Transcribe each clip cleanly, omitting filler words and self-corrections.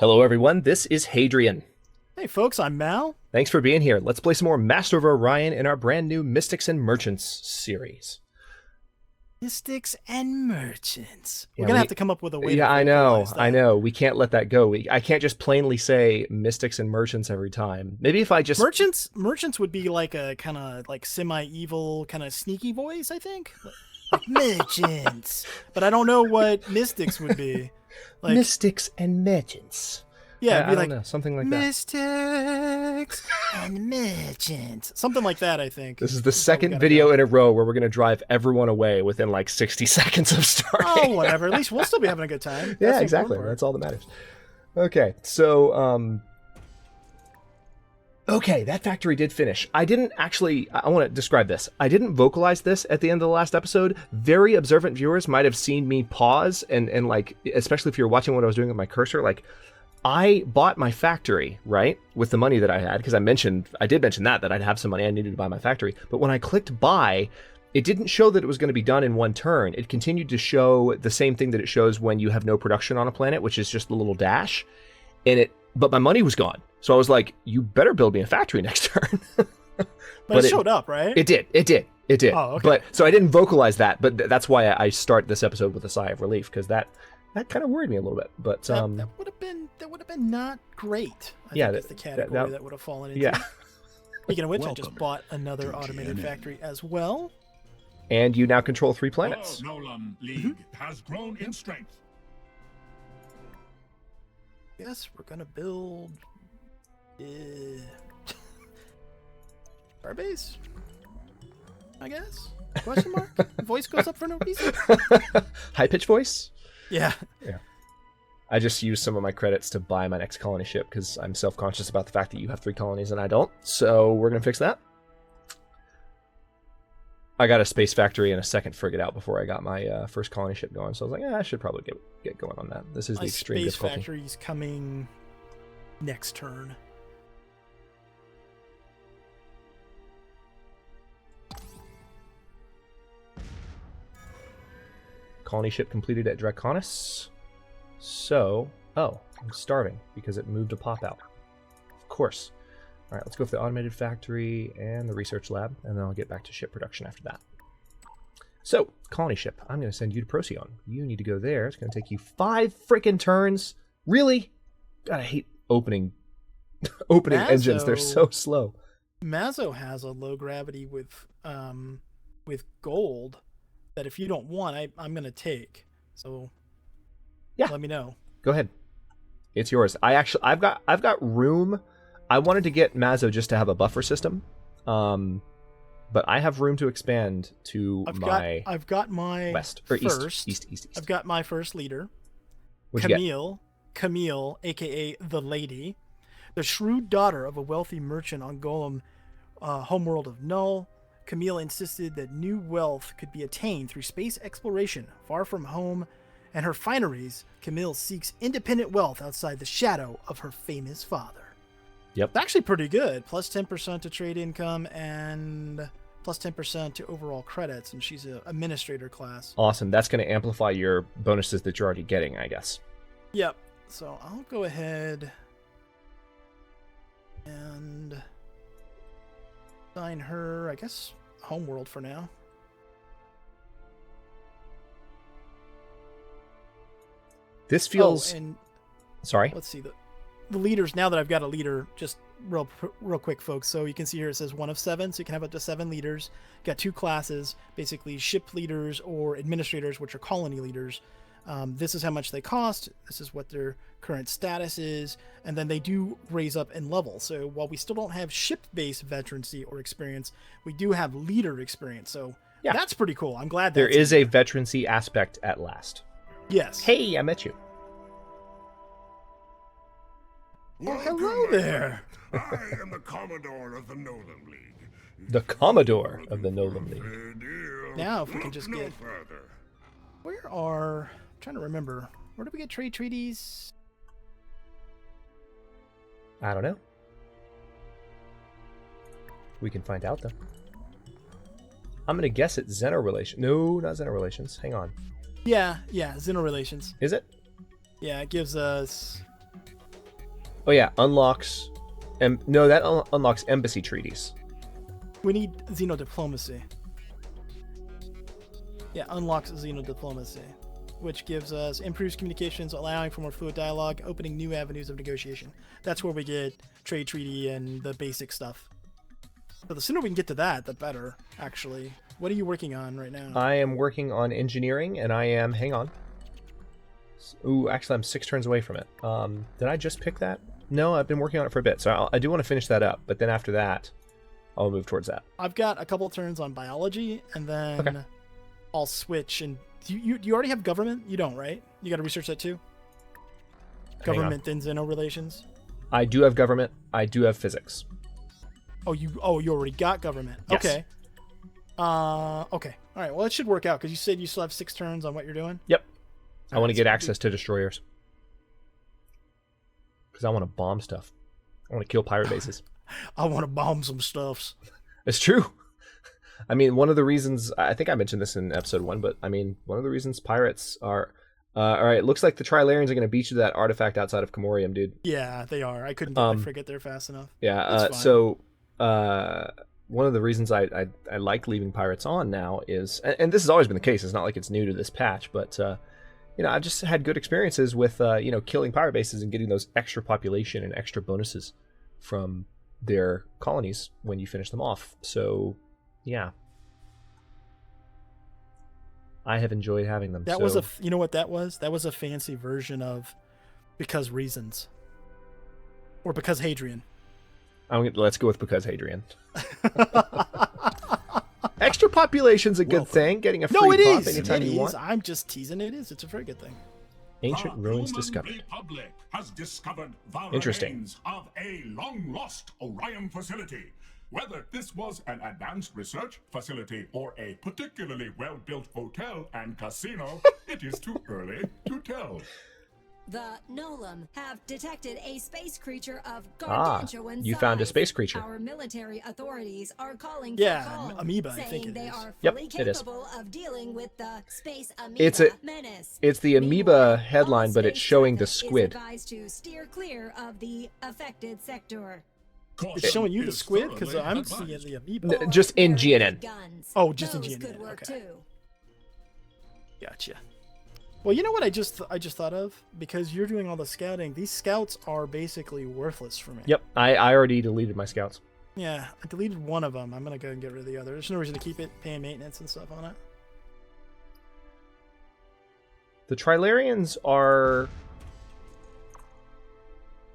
Hello everyone, this is Hadrian. Hey folks, I'm Mal. Thanks for being here. Let's play some more Master of Orion in our brand new Mystics and Merchants series. Mystics and Merchants. We're going to have to come up with a way to I that. know. We can't let that go. I can't just plainly say Mystics and Merchants every time. Maybe if I just... Merchants would be like a kind of like semi-evil, kind of sneaky voice, I think. Like merchants. But I don't know what Mystics would be. Like, Mystics and Merchants. Yeah, it'd be like know, something like Mystics and Merchants. Something like that, I think. This is the second video in a row where we're going to drive everyone away within like 60 seconds of starting. Oh, whatever. At least we'll still be having a good time. Yeah, exactly. That's all that matters. Okay, so... Okay, that factory did finish. I didn't actually... I want to describe this. I didn't vocalize this at the end of the last episode. Very observant viewers might have seen me pause and like, especially if you're watching what I was doing with my cursor, like, I bought my factory, right, with the money that I had, because I did mention that I'd have some money I needed to buy my factory. But when I clicked buy, it didn't show that it was going to be done in one turn. It continued to show the same thing that it shows when you have no production on a planet, which is just the little dash. But my money was gone. So I was like, you better build me a factory next turn. But it showed up, right? It did. Oh, okay. But so I didn't vocalize that, but that's why I start this episode with a sigh of relief, because that kind of worried me a little bit. But that would have been not great. I think that's the category that would have fallen into. Yeah. Speaking of which, I just bought another automated factory as well. And you now control 3 planets. Gnolam League has grown in strength. Yes, we're gonna build our base, I guess. Question mark? Voice goes up for no reason. High pitch voice? Yeah. I just used some of my credits to buy my next colony ship because I'm self-conscious about the fact that you have 3 colonies and I don't. So we're gonna fix that. I got a space factory and a second frigate out before I got my first colony ship going. So I was like, I should probably get going on that. This is the extreme difficulty. Space factory's coming next turn. Colony ship completed at Draconis. So, I'm starving because it moved a pop out. Of course. All right, let's go for the automated factory and the research lab, and then I'll get back to ship production after that. So, colony ship, I'm going to send you to Procyon. You need to go there. It's going to take you 5 freaking turns. Really? God, I hate opening engines. They're so slow. Mazzo has a low gravity with gold that if you don't want, I'm going to take. So, yeah, let me know. Go ahead. It's yours. I've got room. I wanted to get Mazzo just to have a buffer system, but I have room to expand to I've got my west or first, east. I've got my first leader, What'd Camille, aka the Lady, the shrewd daughter of a wealthy merchant on Gnolam, homeworld of Null. Camille insisted that new wealth could be attained through space exploration far from home, and her fineries. Camille seeks independent wealth outside the shadow of her famous father. Yep. It's actually pretty good. Plus 10% to trade income and plus 10% to overall credits, and she's an administrator class. Awesome. That's going to amplify your bonuses that you're already getting, I guess. Yep. So I'll go ahead and assign her, I guess, homeworld for now. This feels... Sorry? Let's see. The leaders, now that I've got a leader, just real quick, folks. So you can see here it says 1 of 7, so you can have up to 7 leaders. Got 2 classes, basically ship leaders or administrators, which are colony leaders. This is how much they cost. This is what their current status is. And then they do raise up in level. So while we still don't have ship-based veterancy or experience, we do have leader experience. So yeah, that's pretty cool. I'm glad there is a veterancy aspect at last. Yes. Hey, I met you. Oh, hello there. I am the Commodore of the Gnolam League. The Commodore of the Gnolam League. Now, if we can just get... I'm trying to remember. Where do we get trade treaties? I don't know. We can find out, though. I'm going to guess it's Xeno Relations. No, not Xeno Relations. Hang on. Yeah, Xeno Relations. Is it? Yeah, it gives us Oh yeah, unlocks. No, that unlocks embassy treaties. We need xenodiplomacy. Yeah, unlocks xenodiplomacy, which gives us improves communications, allowing for more fluid dialogue, opening new avenues of negotiation. That's where we get trade treaty and the basic stuff. But the sooner we can get to that, the better, actually. What are you working on right now? I am working on engineering, and I am... Hang on. Ooh, actually, I'm 6 turns away from it. Did I just pick that? No, I've been working on it for a bit, so I do want to finish that up. But then after that, I'll move towards that. I've got a couple turns on biology, and then Okay. I'll switch. And do you already have government? You don't, right? You got to research that too? Hang on. Government and Xeno relations? I do have government. I do have physics. Oh, you already got government. Yes. Okay. Okay. All right. Well, it should work out because you said you still have 6 turns on what you're doing. Yep. I want to Alright, get so access to destroyers. Because I want to bomb stuff. I want to kill pirate bases. I want to bomb some stuffs. It's true. I mean, one of the reasons... I think I mentioned this in episode 1, but I mean, one of the reasons pirates are... Alright, it looks like the Trilarians are going to beat you to that artifact outside of Comorium, dude. Yeah, they are. I couldn't get my frigate there fast enough. Yeah, It's fine. One of the reasons I like leaving pirates on now is, and this has always been the case, it's not like it's new to this patch, but I've just had good experiences with killing pirate bases and getting those extra population and extra bonuses from their colonies when you finish them off. So yeah, I have enjoyed having them. That was you know what that was? That was a fancy version of because reasons. Or because Hadrian. Let's go with because Hadrian. Extra population's a good thing. Getting a free No, it pop is. anytime It you is. want. I'm just teasing. It is. It's a very good thing. Ancient The ruins Gnolam discovered. Republic has discovered the Interesting. remains of a long-lost Orion facility. Whether this was an advanced research facility or a particularly well-built hotel and casino, it is too early to tell. The Gnolam have detected a space creature of gargantuan you size. found a space creature. Our military authorities are calling Yeah, for calm, amoeba, I saying think it they is. are Yep, fully it is. capable of dealing with the space amoeba It's a- menace. It's the amoeba Meanwhile, headline, all but it's space showing the traffic squid. Is advised to steer clear of the affected sector. It's showing you the Is squid because thoroughly I'm advised. seeing the amoeba. Just in Or GNN. guns. Oh, just in Those GNN, could work okay. too. Gotcha. Well, you know what I just thought of? Because you're doing all the scouting, these scouts are basically worthless for me. Yep, I already deleted my scouts. Yeah, I deleted one of them. I'm going to go and get rid of the other. There's no reason to keep it, paying maintenance and stuff on it. The Trilarians are...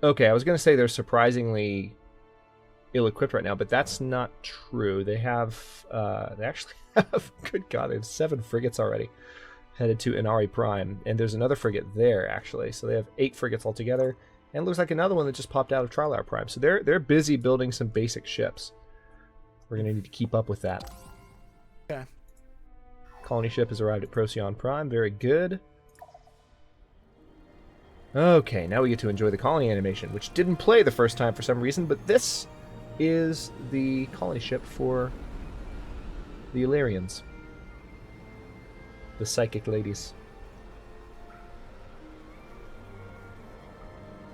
Okay, I was going to say they're surprisingly ill-equipped right now, but that's not true. They have... They actually have... Good God, they have 7 frigates already headed to Inari Prime, and there's another frigate there, actually. So they have 8 frigates altogether, and it looks like another one that just popped out of Trilar Prime. So they're busy building some basic ships. We're going to need to keep up with that. Okay. Colony ship has arrived at Procyon Prime. Very good. Okay, now we get to enjoy the colony animation, which didn't play the first time for some reason, but this is the colony ship for the Elerians. The psychic ladies.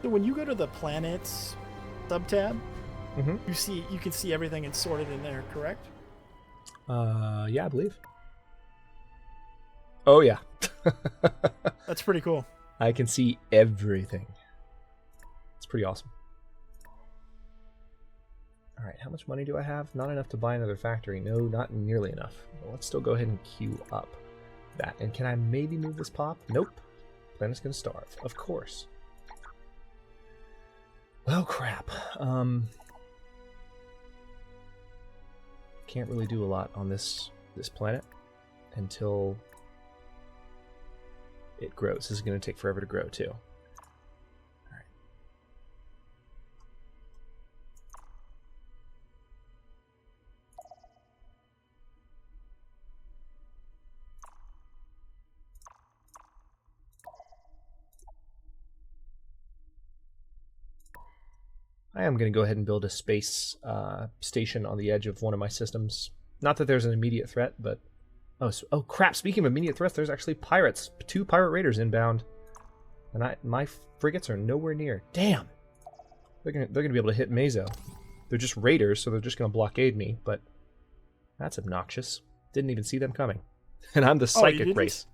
So when you go to the planets subtab, Mm-hmm. you can see everything and sort it in there, correct? Yeah, I believe. Oh, yeah. That's pretty cool. I can see everything. It's pretty awesome. All right, how much money do I have? Not enough to buy another factory. No, not nearly enough. Well, let's still go ahead and queue up that. And can I maybe move this pop? Nope. Planet's gonna starve. Of course. Well, crap. Can't really do a lot on this planet until it grows. This is going to take forever to grow, too. All right. I am going to go ahead and build a space station on the edge of one of my systems. Not that there's an immediate threat, but... Oh crap, speaking of immediate threats, there's actually pirates. 2 pirate raiders inbound. And my frigates are nowhere near. Damn! They're gonna be able to hit Meso. They're just raiders, so they're just gonna blockade me. But that's obnoxious. Didn't even see them coming, and I'm the psychic race.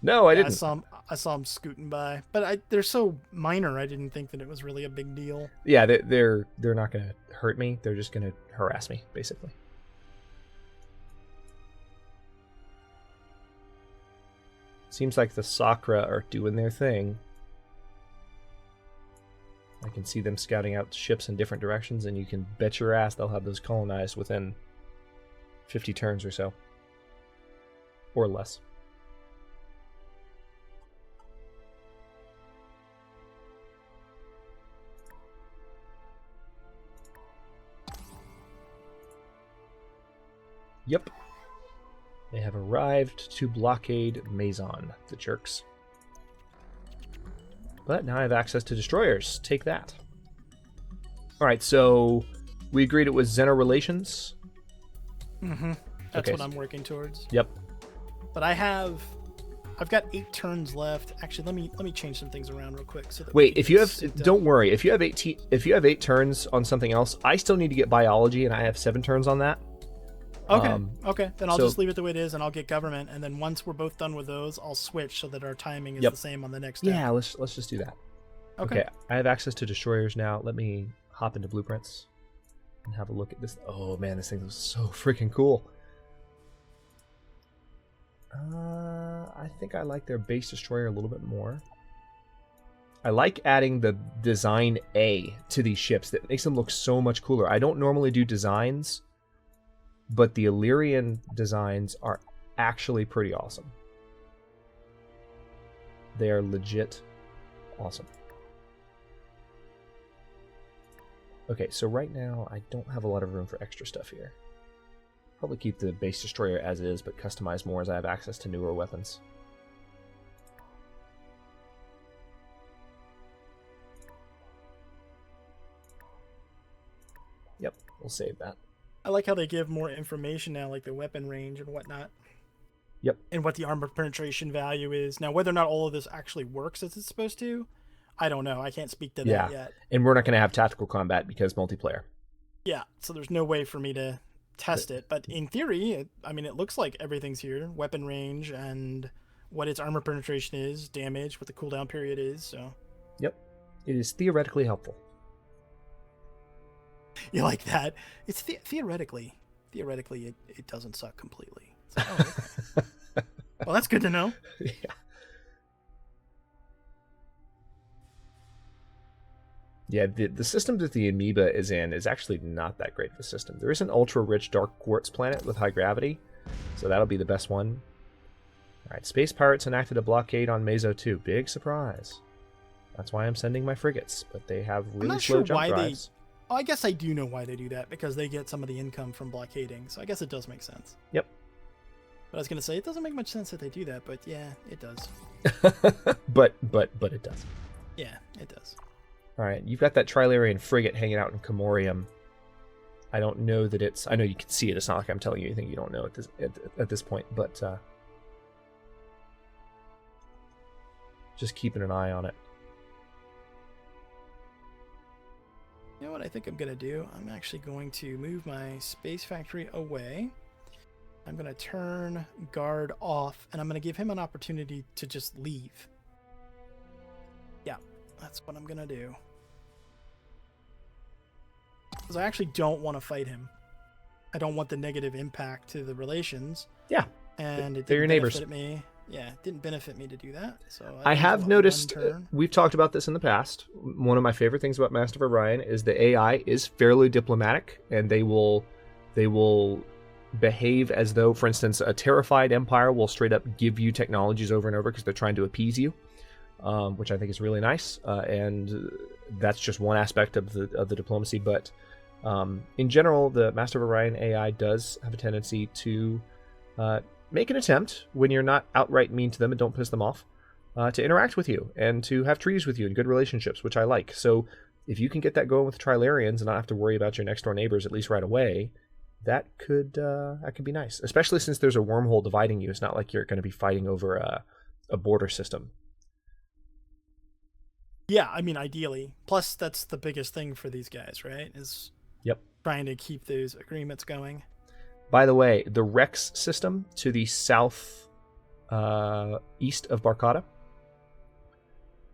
No, I didn't. I saw them scooting by, but they're so minor. I didn't think that it was really a big deal. Yeah, they're not gonna hurt me. They're just gonna harass me, basically. Seems like the Sakra are doing their thing. I can see them scouting out ships in different directions, and you can bet your ass they'll have those colonized within 50 turns or so. Or less. Yep. They have arrived to blockade Mazon, the jerks. But now I have access to destroyers. Take that. Alright, so we agreed it was Xeno Relations? Mm-hmm. That's what I'm working towards. Yep. But I've got 8 turns left. Actually, let me change some things around real quick. So that wait, if you have, don't worry. If you have 8 turns on something else, I still need to get biology, and I have 7 turns on that. Okay. Okay. Then I'll just leave it the way it is, and I'll get government. And then once we're both done with those, I'll switch so that our timing is the same on the next step. Yeah, let's just do that. Okay. I have access to destroyers now. Let me hop into blueprints and have a look at this. Oh man, this thing is so freaking cool. I think I like their base destroyer a little bit more. I like adding the design A to these ships. That makes them look so much cooler. I don't normally do designs, but the Elerian designs are actually pretty awesome. They are legit awesome. Okay, so right now I don't have a lot of room for extra stuff here. Probably keep the base destroyer as is, but customize more as I have access to newer weapons. Yep, we'll save that. I like how they give more information now, like the weapon range and whatnot. Yep. And what the armor penetration value is. Now, whether or not all of this actually works as it's supposed to, I don't know. I can't speak to that yet. And we're not going to have tactical combat because multiplayer. Yeah, so there's no way for me to test it. But in theory, it looks like everything's here. Weapon range and what its armor penetration is, damage, what the cooldown period is. So. Yep. It is theoretically helpful. You like that? It's theoretically. Theoretically, it doesn't suck completely. Like, oh, okay. Well, that's good to know. Yeah. Yeah, the system that the amoeba is in is actually not that great of a system. There is an ultra-rich dark quartz planet with high gravity, so that'll be the best one. Alright, Space Pirates enacted a blockade on Meso 2. Big surprise. That's why I'm sending my frigates, but they have really slow jump drives. I guess I do know why they do that, because they get some of the income from blockading, so I guess it does make sense. Yep. But I was going to say, it doesn't make much sense that they do that, but yeah, it does. but it does. Yeah, it does. Alright, you've got that Trilarian frigate hanging out in Comorium. I don't know that it's... I know you can see it, it's not like I'm telling you anything you don't know at this point, but just keeping an eye on it. You know what I think I'm going to do? I'm actually going to move my space factory away. I'm going to turn guard off, and I'm going to give him an opportunity to just leave. Yeah, that's what I'm going to do. Because I actually don't want to fight him. I don't want the negative impact to the relations. Yeah. And it they're your didn't neighbors. benefit me. Yeah, it didn't benefit me to do that. So I have noticed, we've talked about this in the past. One of my favorite things about Master of Orion is the AI is fairly diplomatic, and they will behave as though, for instance, a terrified empire will straight up give you technologies over and over because they're trying to appease you, which I think is really nice. And that's just one aspect of the diplomacy. But in general, the Master of Orion AI does have a tendency to make an attempt, when you're not outright mean to them and don't piss them off, to interact with you and to have treaties with you and good relationships, which I like. So if you can get that going with Trilarians and not have to worry about your next door neighbors at least right away, that could be nice. Especially since there's a wormhole dividing you. It's not like you're going to be fighting over a border system. Yeah, I mean, ideally. Plus, that's the biggest thing for these guys, right? Is Yep. trying to keep those agreements going. By the way, the Rex system to the south east of Barkata.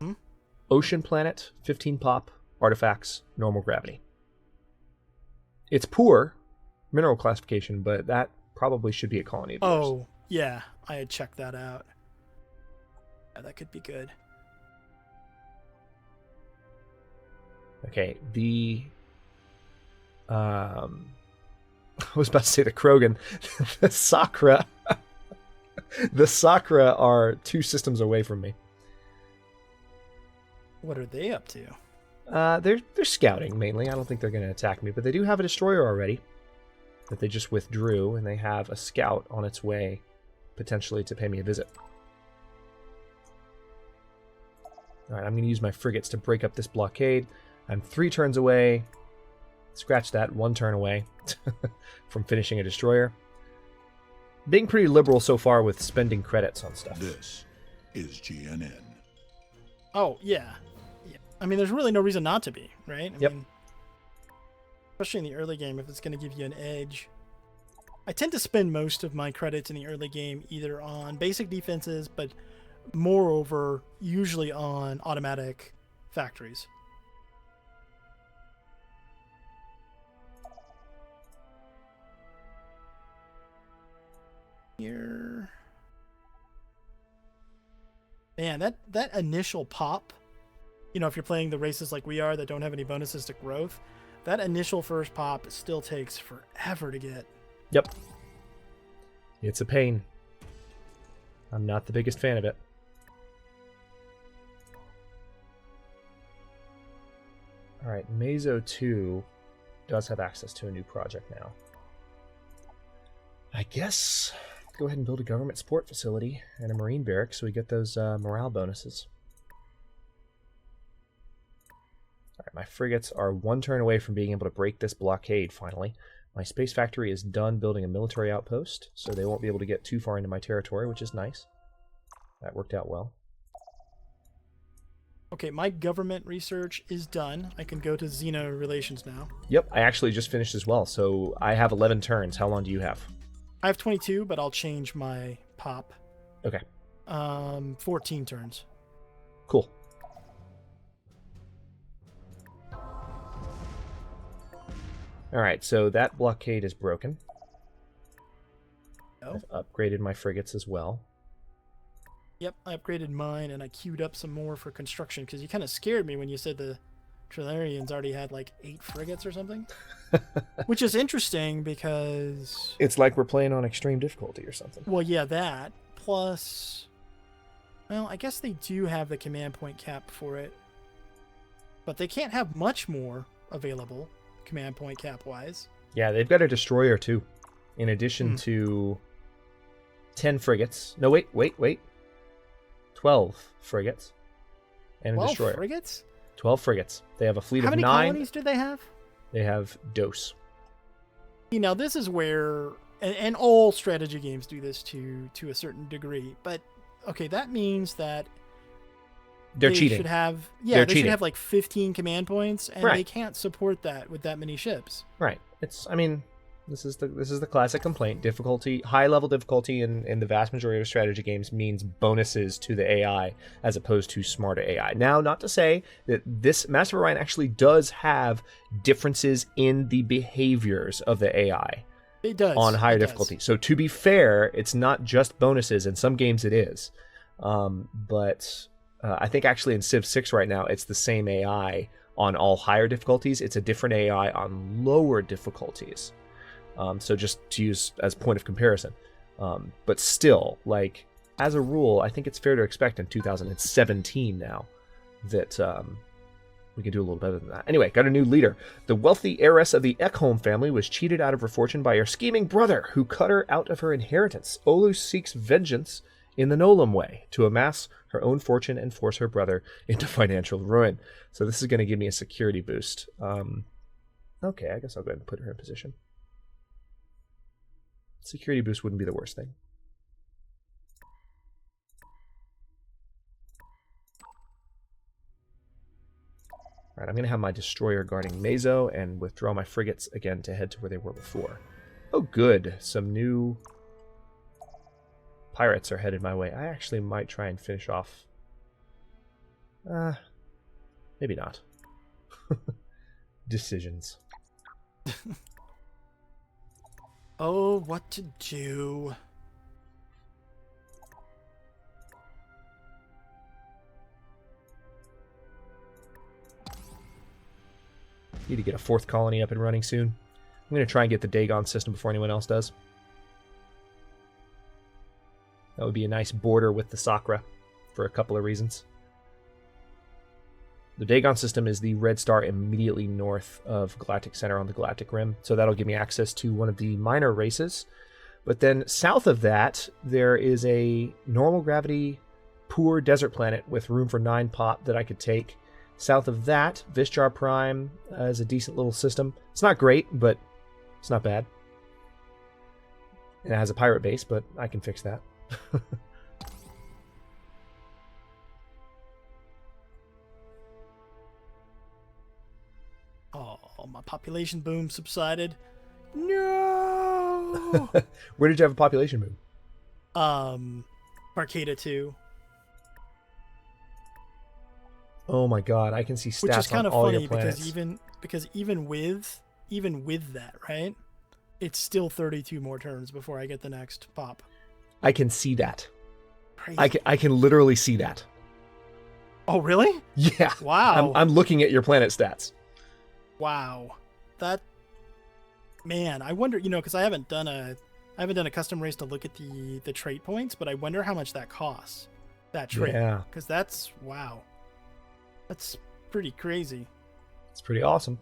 Hmm? Ocean planet, 15 pop, artifacts, normal gravity. It's poor mineral classification, but that probably should be a colony of yours. Oh, yeah. I had checked that out. Yeah, that could be good. Okay, I was about to say the Krogan. The Sakra. The Sakra are 2 systems away from me. What are they up to? They're scouting mainly. I don't think they're going to attack me, but they do have a destroyer already that they just withdrew, and they have a scout on its way, potentially to pay me a visit. All right, I'm going to use my frigates to break up this blockade. I'm 3 turns away. Scratch that, 1 turn away from finishing a destroyer. Being pretty liberal so far with spending credits on stuff. This is GNN. Oh, yeah. I mean, there's really no reason not to be, right? I mean, especially in the early game, if it's going to give you an edge. I tend to spend most of my credits in the early game either on basic defenses, but moreover, usually on automatic factories. Here. Man, that initial pop, you know, if you're playing the races like we are that don't have any bonuses to growth, that initial first pop still takes forever to get. Yep. It's a pain. I'm not the biggest fan of it. Alright, Meso 2 does have access to a new project now. I guess go ahead and build a government support facility and a marine barrack so we get those morale bonuses. Alright, my frigates are 1 turn away from being able to break this blockade finally. My space factory is done building a military outpost, so they won't be able to get too far into my territory, which is nice. That worked out well. Okay, my government research is done. I can go to Xeno relations now. Yep, I actually just finished as well, so I have 11 turns. How long do you have? I have 22, but I'll change my pop. Okay. 14 turns. Cool. Alright, so that blockade is broken. Oh. I've upgraded my frigates as well. Yep, I upgraded mine, and I queued up some more for construction, because you kind of scared me when you said the Trilarians already had like 8 frigates or something. Which is interesting, because... It's like we're playing on extreme difficulty or something. Well, yeah, that. Plus... Well, I guess they do have the command point cap for it. But they can't have much more available, command point cap-wise. Yeah, they've got a destroyer, too. In addition to 10 frigates. No, wait. 12 frigates. And a 12 destroyer. frigates? 12 frigates. They have a fleet How of many 9. colonies do they have? They have dose. You know, this is where... And all strategy games do this to a certain degree. But, okay, that means that... They're they cheating. Should have, They're they cheating. should have like 15 command points, and Right. they can't support that with that many ships. Right. I mean, this is the classic complaint. Difficulty, high level difficulty in the vast majority of strategy games means bonuses to the AI as opposed to smarter AI. Now, not to say that this Master of Orion actually does have differences in the behaviors of the AI. It does. On higher it difficulty. does. So to be fair, it's not just bonuses. In some games it is. But I think actually in Civ 6 right now, it's the same AI on all higher difficulties. It's a different AI on lower difficulties. So just to use as point of comparison. But still, like, as a rule, I think it's fair to expect in 2017 now that we can do a little better than that. Anyway, got a new leader. The wealthy heiress of the Ekholm family was cheated out of her fortune by her scheming brother, who cut her out of her inheritance. Olu seeks vengeance in the Gnolam way to amass her own fortune and force her brother into financial ruin. So this is going to give me a security boost. Okay, I guess I'll go ahead and put her in position. Security boost wouldn't be the worst thing. All right, I'm going to have my destroyer guarding Meso and withdraw my frigates again to head to where they were before. Oh, good. Some new pirates are headed my way. I actually might try and finish off... maybe not. Decisions. Oh, what to do? Need to get a 4th colony up and running soon. I'm going to try and get the Dagon system before anyone else does. That would be a nice border with the Sakra for a couple of reasons. The Dagon system is the red star immediately north of Galactic Center on the Galactic Rim, so that'll give me access to one of the minor races. But then south of that, there is a normal gravity, poor desert planet with room for 9 pop that I could take. South of that, Vishjar Prime is a decent little system. It's not great, but it's not bad. And it has a pirate base, but I can fix that. Oh, my population boom subsided. No. Where did you have a population boom? Arcata 2. Oh my god, I can see stats Which is kind on of all funny your planets. because even with that, right? It's still 32 more turns before I get the next pop. I can see that. Crazy. I can literally see that. Oh, really? Yeah. Wow. I'm looking at your planet stats. Wow. That, man, I wonder, because I haven't done a custom race to look at the trait points, but I wonder how much that costs. That trait. Yeah. Because that's, wow. That's pretty crazy. It's pretty awesome.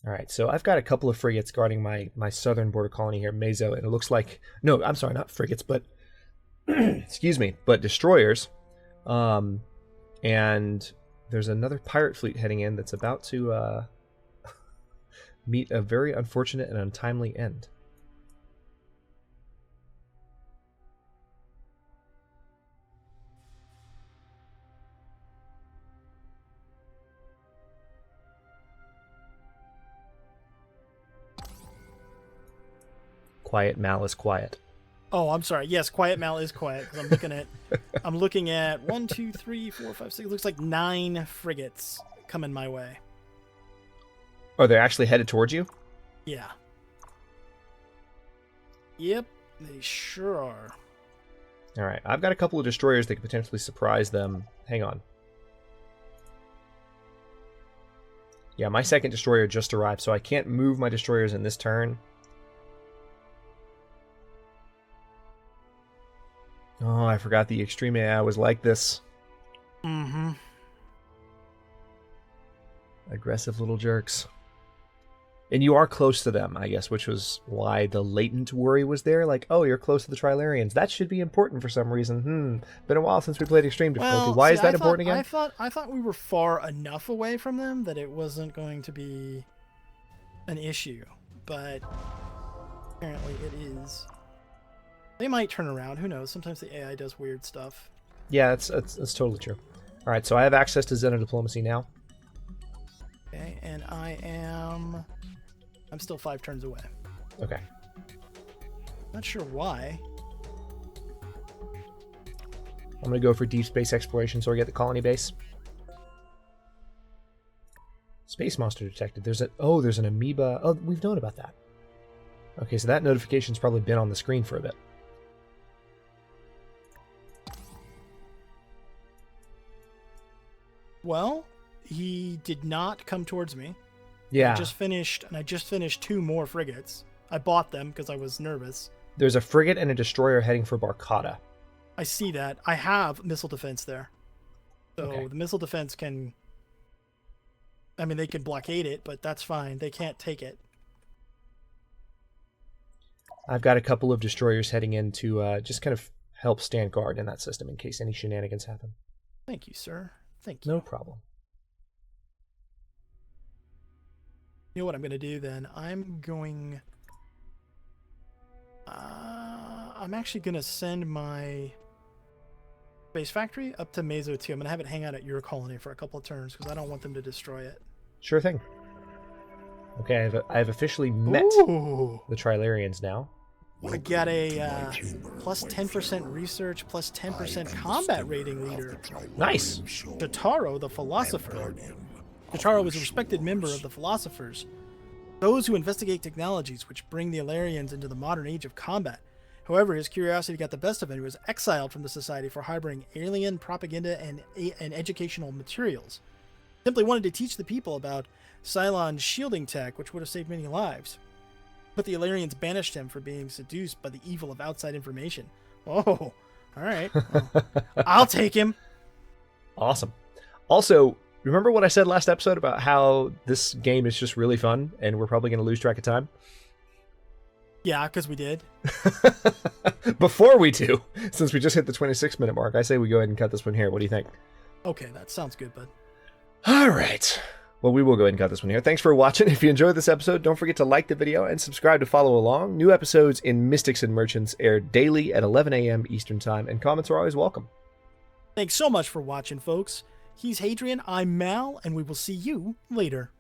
All right, so I've got a couple of frigates guarding my southern border colony here, Meso, and it looks like... No, I'm sorry, not frigates, but... excuse me, but destroyers. And there's another pirate fleet heading in that's about to meet a very unfortunate and untimely end. Quiet Mal is quiet. Oh, I'm sorry. Yes, Quiet Mal is quiet because I'm looking at 1, 2, 3, 4, 5, 6. It looks like 9 frigates coming my way. Oh, they're actually headed towards you? Yeah. Yep, they sure are. All right, I've got a couple of destroyers that could potentially surprise them. Hang on. Yeah, my second destroyer just arrived, so I can't move my destroyers in this turn. Oh, I forgot the Extreme AI was like this. Mm-hmm. Aggressive little jerks. And you are close to them, I guess, which was why the latent worry was there. Like, oh, you're close to the Trilarians. That should be important for some reason. Been a while since we played Extreme Difficulty. Well, why see, is that important again? I thought we were far enough away from them that it wasn't going to be an issue. But apparently it is. They might turn around. Who knows? Sometimes the AI does weird stuff. Yeah, that's totally true. All right, so I have access to Xeno Diplomacy now. Okay, and I'm still 5 turns away. Okay. Not sure why. I'm going to go for deep space exploration so I get the colony base. Space monster detected. There's an amoeba. Oh, we've known about that. Okay, so that notification's probably been on the screen for a bit. Well, he did not come towards me. Yeah. I just finished 2 more frigates. I bought them because I was nervous. There's a frigate and a destroyer heading for Barkada. I see that. I have missile defense there. So Okay. the missile defense can... I mean, they can blockade it, but that's fine. They can't take it. I've got a couple of destroyers heading in to just kind of help stand guard in that system in case any shenanigans happen. Thank you, sir. Thank you. No problem. You know what I'm going to do then? I'm actually going to send my Space Factory up to Meso 2. I'm going to have it hang out at your colony for a couple of turns because I don't want them to destroy it. Sure thing. Okay, I have officially met Ooh. the Trilarians now. I got a plus 10% research, plus 10% combat rating leader. Nice. Jotaro, the philosopher. Jotaro was a respected member of the philosophers, those who investigate technologies which bring the Elerians into the modern age of combat. However, his curiosity got the best of him. He was exiled from the society for harboring alien propaganda and educational materials. Simply wanted to teach the people about Psilon's shielding tech, which would have saved many lives. But the Elerians banished him for being seduced by the evil of outside information. Oh, all right. Well, I'll take him. Awesome. Also, remember what I said last episode about how this game is just really fun and we're probably going to lose track of time? Yeah, because we did. Before we do, since we just hit the 26-minute mark, I say we go ahead and cut this one here. What do you think? Okay, that sounds good, bud. All right. Well, we will go ahead and cut this one here. Thanks for watching. If you enjoyed this episode, don't forget to like the video and subscribe to follow along. New episodes in Mystics and Merchants air daily at 11 a.m. Eastern Time, and comments are always welcome. Thanks so much for watching, folks. He's Hadrian, I'm Mal, and we will see you later.